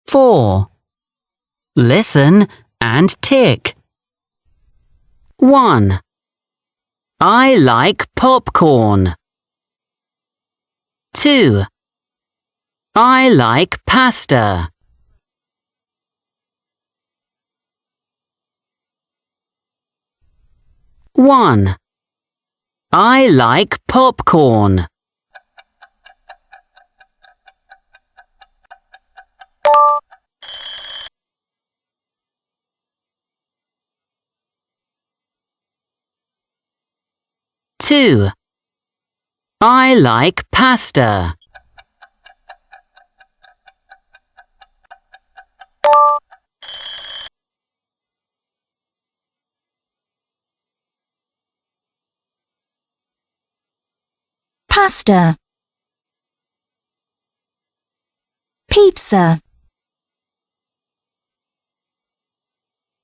4. Listen and tick. 1. I like popcorn. 2. I like pasta. 1. I like popcorn. 2. I like pasta. 'Pasta', 'pizza',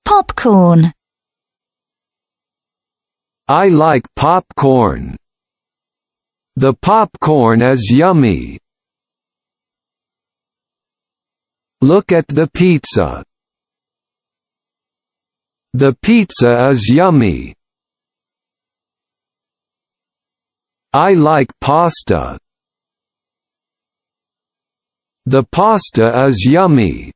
'popcorn', I like popcorn. The popcorn is yummy. Look at the pizza. The pizza is yummy. I like pasta. The pasta is yummy.